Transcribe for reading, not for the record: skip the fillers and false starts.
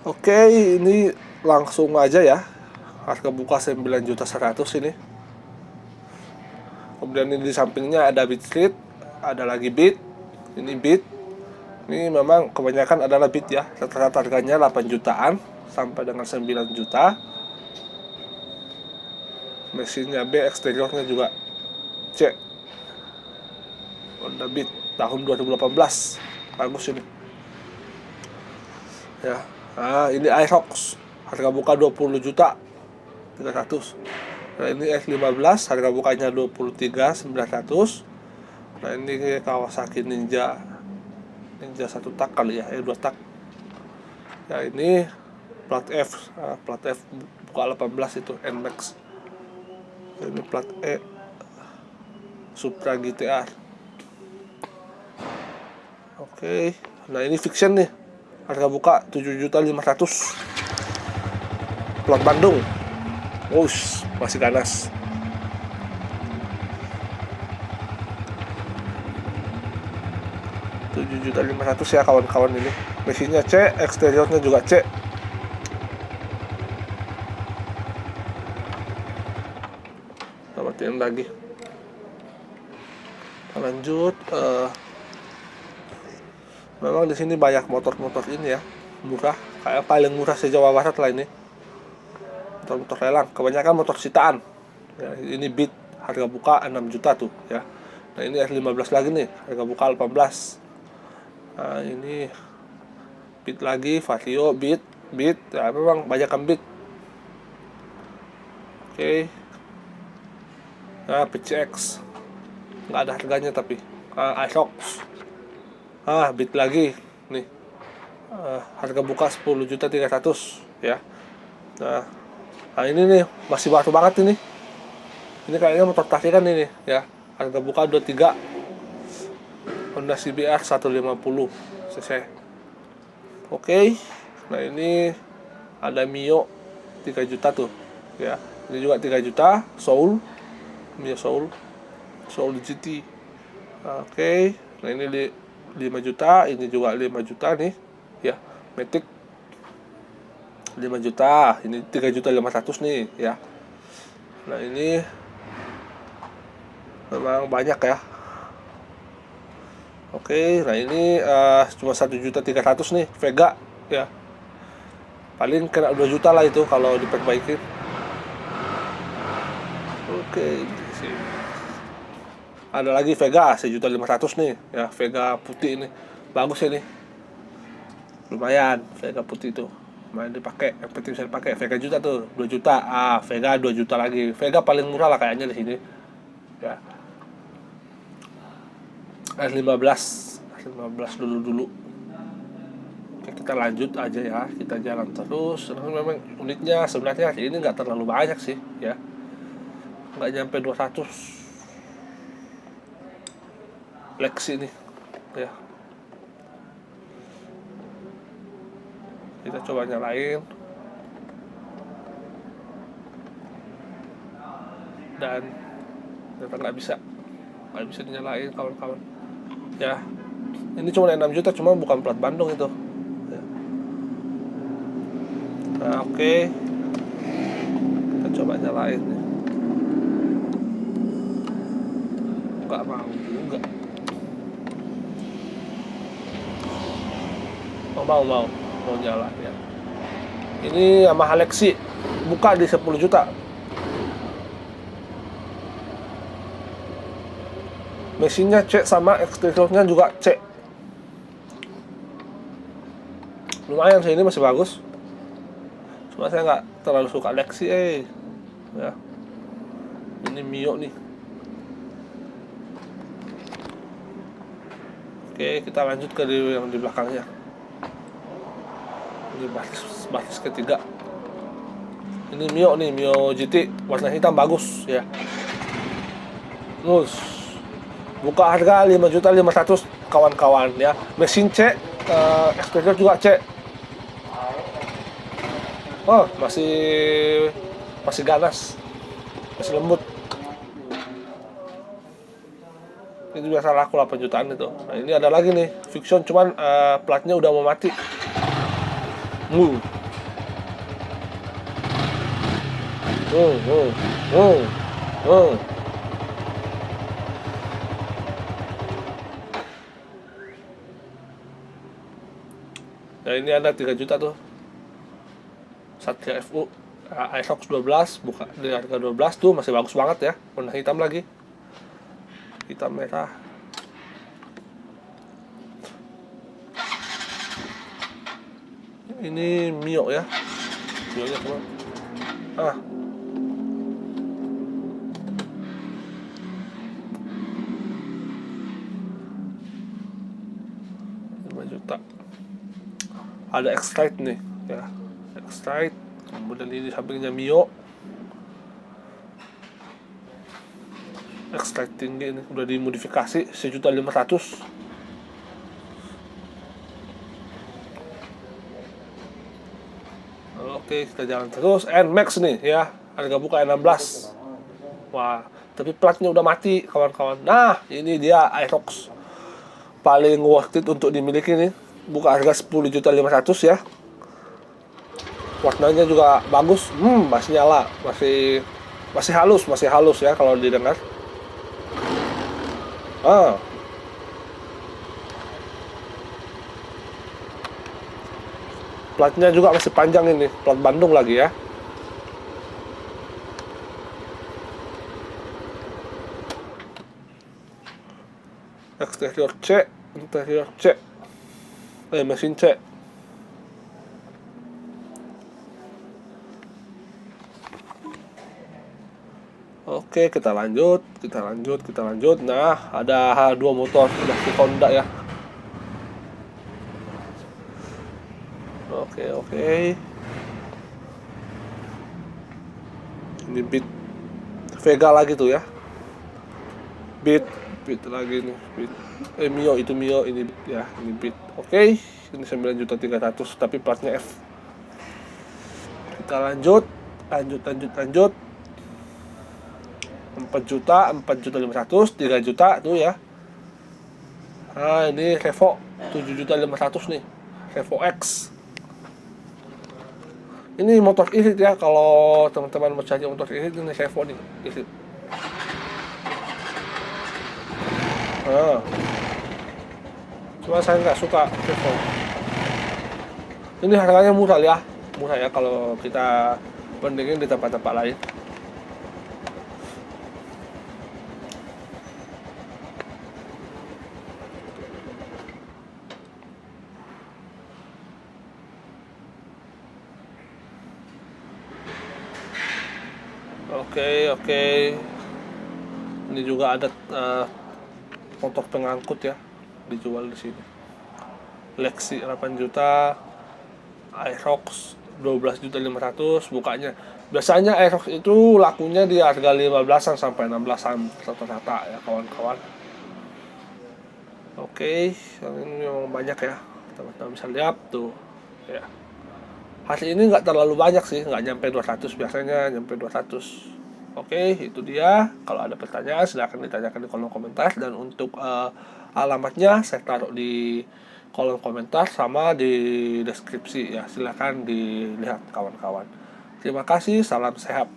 Oke, ini langsung aja ya. Harga buka 9.100.000 ini. Kemudian ini di sampingnya ada Beat Street, ada lagi Beat. Ini Beat. Ini memang kebanyakan adalah Beat ya. Rata-rata harganya 8 jutaan sampai dengan 9 juta. Mesinnya B, eksteriornya juga C. Honda Beat tahun 2018. Bagus ini. Ya. Nah, ini Aerox. Harga buka 20 juta 300. Nah, ini S15, harga bukanya 23.900. Nah, ini Kawasaki Ninja 1 tak kali ya, 2 tak. Ya, ini plat F. Nah, plat F buka 18 itu NMAX. Ini plat E Supra GTR. Oke. Nah, ini Fiction nih. Harga buka 7.500.000. Plat Bandung. Wush, masih ganas. 7.500.000 ya kawan-kawan ini. Mesinnya C, eksteriornya juga C. Kita matiin lagi. Kita lanjut. Memang di sini banyak motor-motor ini ya, murah. Kayak paling murah se-Jawa Barat lah ini. Motor-motor lelang, kebanyakan motor sitaan ya. Ini Beat, harga buka 6 juta tuh ya. Nah, ini S15 lagi nih, harga buka 18. Nah, ini Beat lagi, Vario, Beat ya, memang banyak kan Beat. Oke. Nah, PCX nggak ada harganya tapi. Aerox. Beat lagi nih, harga buka 10.300.000 ya. Nah, ini nih masih baru banget ini. Ini kayaknya motor tasikan ini ya. Harga buka 23. Honda CBR 150 cc. Oke. Nah, ini ada Mio 3 juta tuh ya. Ini juga 3 juta, Soul. Mio Soul GT. Oke. Nah, ini di 5 juta, ini juga 5 juta nih ya. Matic 5 juta, ini 3.500.000 nih ya. Nah, ini memang banyak ya. Oke, nah ini cuma 1.300.000 nih, Vega ya. Paling kena 2 juta lah itu kalau diperbaikin. Oke, ada lagi Vega 1.500.000 nih ya, Vega putih ini. Bagus ini. Lumayan, Vega putih itu. Main dipakai, yang penting bisa dipakai. Vega juta tuh, 2 juta. Vega 2 juta lagi. Vega paling murah lah kayaknya di sini. Ya. S15 dulu. Oke, kita lanjut aja ya. Kita jalan terus. Memang unitnya sebenarnya ini nggak terlalu banyak sih, ya. Nggak nyampe 200. Lexi nih, ya. Kita coba nyalain. Dan ternyata nggak bisa dinyalain kawan-kawan ya. Ini cuma 6 juta, cuma bukan plat Bandung itu ya. Nah, oke. Kita coba nyalain nih. Nggak mau juga. Mau nyala ya. Ini Yamaha Lexi buka di 10 juta. Mesinnya C sama eksteriornya juga C. Lumayan sih, ini masih bagus. Cuma saya nggak terlalu suka Lexi ya. Ini Mio nih. Oke, kita lanjut ke yang di belakangnya. Ini baris ketiga. Ini Mio nih, Mio GT warna hitam bagus ya. Terus buka harga 5.500.000 kawan-kawan ya. Mesin C, eksterior juga C. Masih ganas, masih lembut. Ini biasa laku 8 jutaan itu. Nah, ini ada lagi nih Fiction, cuman platnya udah mau mati. hmm, hmm, hmm. Nah ini ada 3 juta tuh, Satria FU. Aerox 12 buka di harga 12 tuh, masih bagus banget ya, warna hitam lagi, hitam merah. Ini Mio ya, Mio nya cuma 5 juta. Ada X-Rite nih ya, X-Rite. Kemudian ini sampingnya Mio. X-Rite tinggi ini udah dimodifikasi 1.500.000. Oke, kita jalan terus. NMAX nih ya, harga buka 16. Wah, tapi platnya udah mati kawan-kawan. Nah, ini dia Aerox paling worth it untuk dimiliki nih. Buka harga 10.500.000 ya. Warnanya juga bagus. Masih nyala, masih halus ya kalau didengar. Platnya juga masih panjang ini, plat Bandung lagi ya. Eksterior C, interior C, mesin C. Oke, kita lanjut. Nah, ada 2 motor udah di Honda ya. Oke. Ini Beat Vega lagi tuh ya. Beat lagi nih, Beat. Mio, itu Mio, ini Beat ya, ini Beat. Oke, ini 9.300.000 tapi platnya F. Kita lanjut. 4 juta, 4.500.000, 3 juta tuh ya. Nah, ini Revo 7.500.000 nih. Revo X. Ini motor irit ya, kalau teman-teman mau cari motor irit, ini Revo nih, irit. Cuma saya nggak suka Revo. Ini harganya murah ya kalau kita bandingin di tempat-tempat lain. Oke. Ini juga ada motor pengangkut ya, dijual di sini. Lexi 8 juta, Aerox 12.500.000 bukanya. Biasanya Aerox itu lakunya di harga 15-an sampai 16-an rata-rata ya kawan-kawan. Oke, ini memang banyak ya, teman-teman bisa lihat tuh ya. Hari ini nggak terlalu banyak sih, nggak nyampe 200, biasanya nyampe 200. Oke, itu dia. Kalau ada pertanyaan silahkan ditanyakan di kolom komentar. Dan untuk alamatnya saya taruh di kolom komentar sama di deskripsi ya. Silahkan dilihat kawan-kawan. Terima kasih, salam sehat.